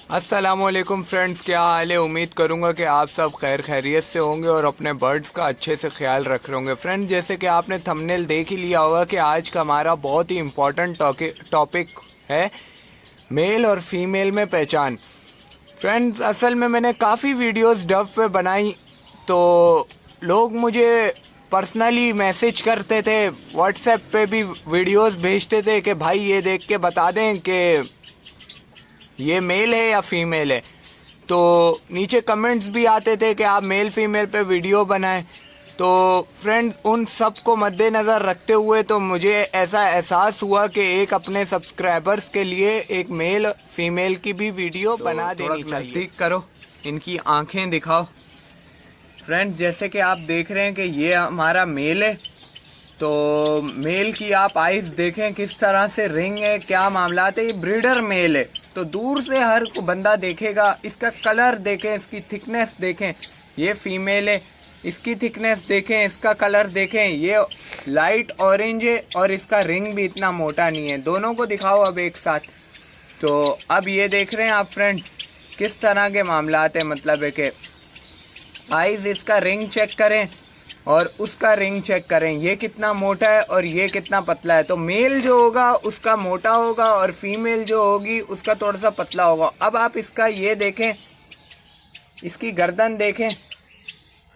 अस्सलामुअलैकुम फ्रेंड्स, क्या हाल है। उम्मीद करूंगा कि आप सब खैर खैरियत से होंगे और अपने बर्ड्स का अच्छे से ख्याल रख रहे होंगे। फ्रेंड्स, जैसे कि आपने थंबनेल देख ही लिया होगा कि आज का हमारा बहुत ही इम्पोर्टेंट टॉपिक है मेल और फीमेल में पहचान। फ्रेंड्स, असल में मैंने काफ़ी वीडियोस डव पे बनाई, तो लोग मुझे पर्सनली मैसेज करते थे, व्हाट्सएप पे भी वीडियोस भेजते थे कि भाई ये देख के बता दें कि ये मेल है या फीमेल है। तो नीचे कमेंट्स भी आते थे कि आप मेल फीमेल पे वीडियो बनाएं। तो फ्रेंड, उन सब को मद्देनज़र रखते हुए तो मुझे ऐसा एहसास हुआ कि एक अपने सब्सक्राइबर्स के लिए एक मेल फीमेल की भी वीडियो बना देनी चाहिए। नज़दीक करो, इनकी आंखें दिखाओ। फ्रेंड, जैसे कि आप देख रहे हैं कि ये हमारा मेल है, तो मेल की आप आइज देखें किस तरह से रिंग है, क्या मामला है। ये ब्रीडर मेल है, तो दूर से हर बंदा देखेगा। इसका कलर देखें, इसकी थिकनेस देखें। ये फीमेल है, इसकी थिकनेस देखें, इसका कलर देखें। ये लाइट ऑरेंज है और इसका रिंग भी इतना मोटा नहीं है। दोनों को दिखाओ अब एक साथ। तो अब ये देख रहे हैं आप फ्रेंड्स किस तरह के मामला है। मतलब है कि आइज, इसका रिंग चेक करें और उसका रिंग चेक करें, ये कितना मोटा है और ये कितना पतला है। तो मेल जो होगा उसका मोटा होगा और फीमेल जो होगी उसका थोड़ा सा पतला होगा। अब आप इसका ये देखें, इसकी गर्दन देखें,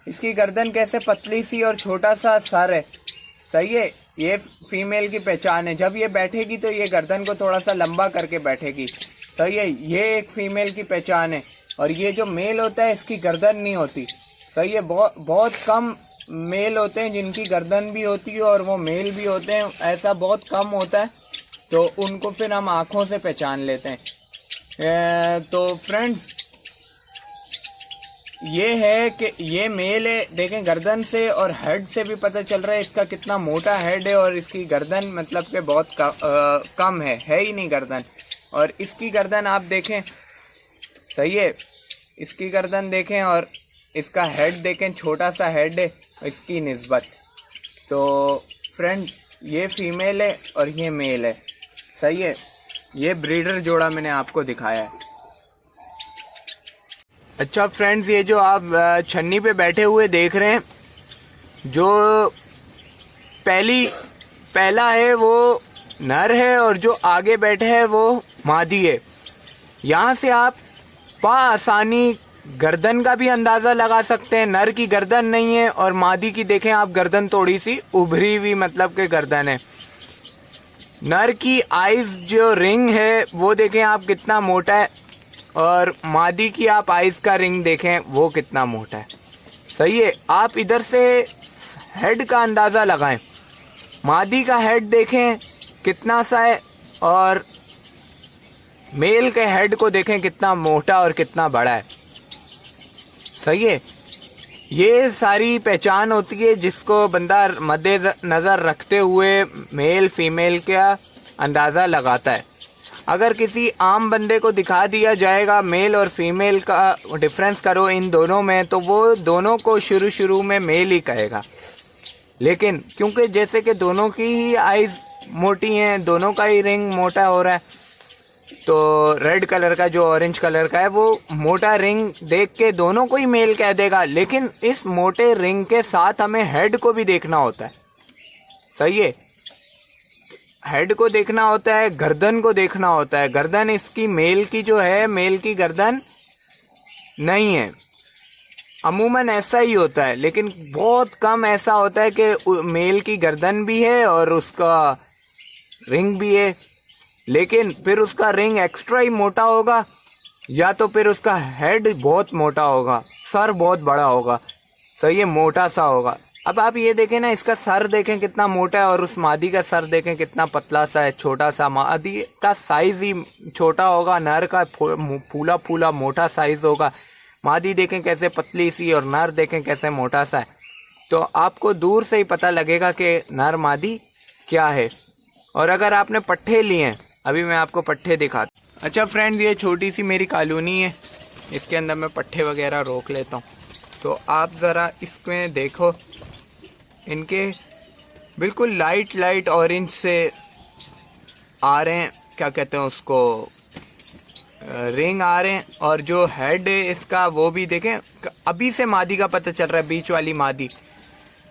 इसकी गर्दन कैसे पतली सी और छोटा सा सर है। सही है, ये फीमेल की पहचान है। जब ये बैठेगी तो ये गर्दन को थोड़ा सा लंबा करके बैठेगी। सही है, ये एक फीमेल की पहचान है। और ये जो मेल होता है इसकी गर्दन नहीं होती। सही है, बहुत कम मेल होते हैं जिनकी गर्दन भी होती है और वो मेल भी होते हैं, ऐसा बहुत कम होता है। तो उनको फिर हम आँखों से पहचान लेते हैं। तो फ्रेंड्स, ये है कि ये मेल है। देखें, गर्दन से और हेड से भी पता चल रहा है इसका कितना मोटा हेड है और इसकी गर्दन मतलब कि बहुत कम है ही नहीं गर्दन। और इसकी गर्दन आप देखें, सही है, इसकी गर्दन देखें और इसका हेड देखें, छोटा सा हेड है इसकी निस्बत। तो फ्रेंड, ये फीमेल है और ये मेल है। सही है, ये ब्रीडर जोड़ा मैंने आपको दिखाया है। अच्छा फ्रेंड्स, ये जो आप छन्नी पे बैठे हुए देख रहे हैं, जो पहला है वो नर है और जो आगे बैठे है वो मादी है। यहाँ से आप आसानी गर्दन का भी अंदाजा लगा सकते हैं। नर की गर्दन नहीं है और मादी की देखें आप, गर्दन थोड़ी सी उभरी हुई मतलब के गर्दन है। नर की आइज जो रिंग है वो देखें आप कितना मोटा है और मादी की आप आइज का रिंग देखें वो कितना मोटा है। सही है, आप इधर से हेड का अंदाजा लगाएं। मादी का हेड देखें कितना सा है और मेल के हेड को देखें कितना मोटा और कितना बड़ा है। सही है, ये सारी पहचान होती है जिसको बंदा मद्देनज़र रखते हुए मेल फीमेल का अंदाज़ा लगाता है। अगर किसी आम बंदे को दिखा दिया जाएगा मेल और फीमेल का डिफरेंस करो इन दोनों में, तो वो दोनों को शुरू में मेल ही कहेगा। लेकिन क्योंकि जैसे कि दोनों की ही आइज़ मोटी हैं, दोनों का ही रिंग मोटा हो रहा है, तो रेड कलर का जो ऑरेंज कलर का है वो मोटा रिंग देख के दोनों को ही मेल कह देगा। लेकिन इस मोटे रिंग के साथ हमें हेड को भी देखना होता है। सही है, हेड को देखना होता है, गर्दन को देखना होता है। गर्दन इसकी मेल की जो है, मेल की गर्दन नहीं है। अमूमन ऐसा ही होता है, लेकिन बहुत कम ऐसा होता है कि मेल की गर्दन भी है और उसका रिंग भी है। लेकिन फिर उसका रिंग एक्स्ट्रा ही मोटा होगा या तो फिर उसका हेड बहुत मोटा होगा, सर बहुत बड़ा होगा। सही है, मोटा सा होगा। अब आप ये देखें ना, इसका सर देखें कितना मोटा है और उस मादी का सर देखें कितना पतला सा है, छोटा सा। मादी का साइज ही छोटा होगा, नर का फूला फूला मोटा साइज होगा। मादी देखें कैसे पतली सी और नर देखें कैसे मोटा सा है। तो आपको दूर से ही पता लगेगा कि नर मादी क्या है। और अगर आपने पट्ठे लिए हैं, अभी मैं आपको पट्ठे दिखाता हूँ। अच्छा फ्रेंड्स, ये छोटी सी मेरी कॉलोनी है, इसके अंदर मैं पट्ठे वगैरह रोक लेता हूँ। तो आप ज़रा इसमें देखो, इनके बिल्कुल लाइट ऑरेंज से आ रहे हैं, क्या कहते हैं उसको, रिंग आ रहे हैं, और जो हेड है इसका वो भी देखें, अभी से मादी का पता चल रहा है, बीच वाली मादी।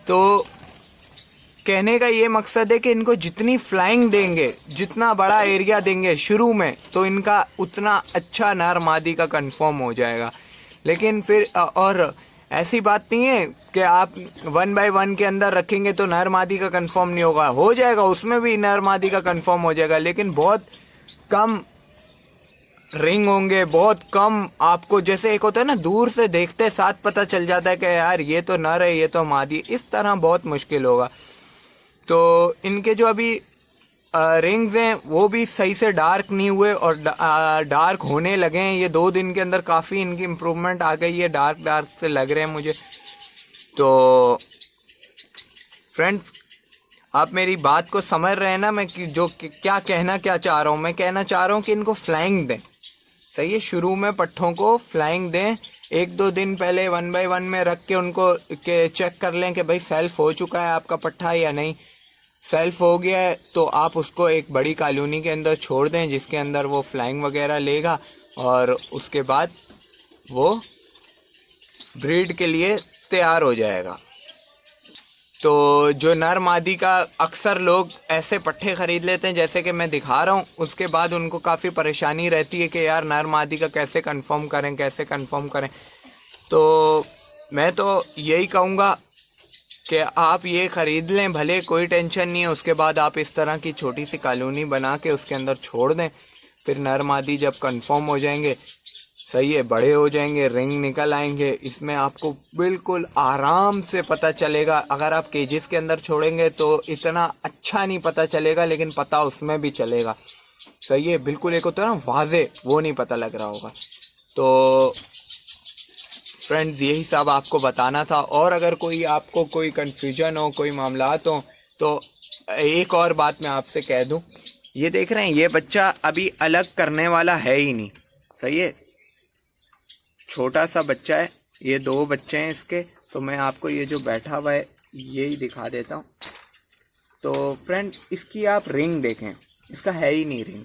तो कहने का ये मकसद है कि इनको जितनी फ्लाइंग देंगे, जितना बड़ा एरिया देंगे शुरू में, तो इनका उतना अच्छा नर मादी का कंफर्म हो जाएगा। लेकिन फिर और ऐसी बात नहीं है कि आप 1 बाय 1 के अंदर रखेंगे तो नर मादी का कंफर्म नहीं होगा, हो जाएगा, उसमें भी नर मादी का कंफर्म हो जाएगा, लेकिन बहुत कम रिंग होंगे, बहुत कम। आपको जैसे एक होता है ना, दूर से देखते साथ पता चल जाता है कि यार ये तो नर है, ये तो मादी, इस तरह बहुत मुश्किल होगा। तो इनके जो अभी रिंग्स हैं वो भी सही से डार्क नहीं हुए, और डार्क होने लगे हैं। ये 2 दिन के अंदर काफ़ी इनकी इम्प्रूवमेंट आ गई है, डार्क से लग रहे हैं मुझे। तो फ्रेंड्स, आप मेरी बात को समझ रहे हैं ना, मैं जो क्या कहना क्या चाह रहा हूँ। मैं कहना चाह रहा हूँ कि इनको फ्लाइंग दें, सही है, शुरू में पट्ठों को फ्लाइंग दें। 1-2 दिन पहले 1 बाय 1 में रख के उनको चेक कर लें कि भाई सेल्फ हो चुका है आपका पट्ठा या नहीं। सेल्फ हो गया है तो आप उसको एक बड़ी कॉलोनी के अंदर छोड़ दें, जिसके अंदर वो फ्लाइंग वगैरह लेगा, और उसके बाद वो ब्रीड के लिए तैयार हो जाएगा। तो जो नर मादी का अक्सर लोग ऐसे पट्ठे खरीद लेते हैं जैसे कि मैं दिखा रहा हूँ, उसके बाद उनको काफ़ी परेशानी रहती है कि यार नर मादी का कैसे कंफर्म करें। तो मैं तो यही कहूँगा कि आप ये ख़रीद लें, भले कोई टेंशन नहीं है। उसके बाद आप इस तरह की छोटी सी कॉलोनी बना के उसके अंदर छोड़ दें, फिर नर मादी जब कंफर्म हो जाएंगे, सही है, बड़े हो जाएंगे, रिंग निकल आएंगे, इसमें आपको बिल्कुल आराम से पता चलेगा। अगर आप केजेस के अंदर छोड़ेंगे तो इतना अच्छा नहीं पता चलेगा, लेकिन पता उसमें भी चलेगा, सही है, बिल्कुल एक होता है ना वाजे, वो नहीं पता लग रहा होगा। तो फ्रेंड्स, यही सब आपको बताना था। और अगर कोई आपको कोई कन्फ्यूजन हो, कोई मामलात हो, तो एक और बात मैं आपसे कह दूं, ये देख रहे हैं, ये बच्चा अभी अलग करने वाला है ही नहीं, सही है, छोटा सा बच्चा है। ये 2 बच्चे हैं इसके, तो मैं आपको ये जो बैठा हुआ है यही दिखा देता हूँ। तो फ्रेंड, इसकी आप रिंग देखें, इसका है ही नहीं रिंग।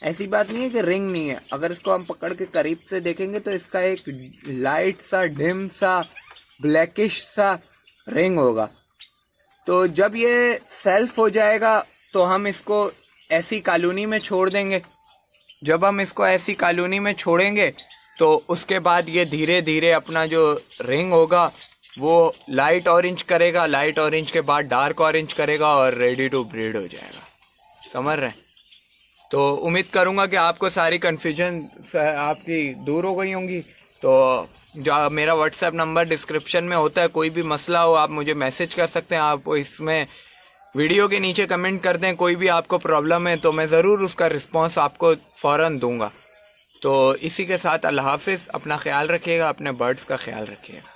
ऐसी बात नहीं है कि रिंग नहीं है, अगर इसको हम पकड़ के करीब से देखेंगे तो इसका एक लाइट सा, डिम सा, ब्लैकिश सा रिंग होगा। तो जब ये सेल्फ हो जाएगा तो हम इसको ऐसी कॉलोनी में छोड़ देंगे। जब हम इसको ऐसी कॉलोनी में छोड़ेंगे तो उसके बाद ये धीरे धीरे अपना जो रिंग होगा वो लाइट ऑरेंज करेगा, लाइट ऑरेंज के बाद डार्क ऑरेंज करेगा, और रेडी टू ब्रीड हो जाएगा। समझ रहे हैं? तो उम्मीद करूंगा कि आपको सारी कन्फ्यूजन आपकी दूर हो गई होंगी। तो जो मेरा व्हाट्सएप नंबर डिस्क्रिप्शन में होता है, कोई भी मसला हो आप मुझे मैसेज कर सकते हैं। आप इसमें वीडियो के नीचे कमेंट कर दें, कोई भी आपको प्रॉब्लम है तो मैं ज़रूर उसका रिस्पांस आपको फ़ौरन दूंगा। तो इसी के साथ अल्लाह हाफिज़, अपना ख्याल रखिएगा, अपने बर्ड्स का ख्याल रखिएगा।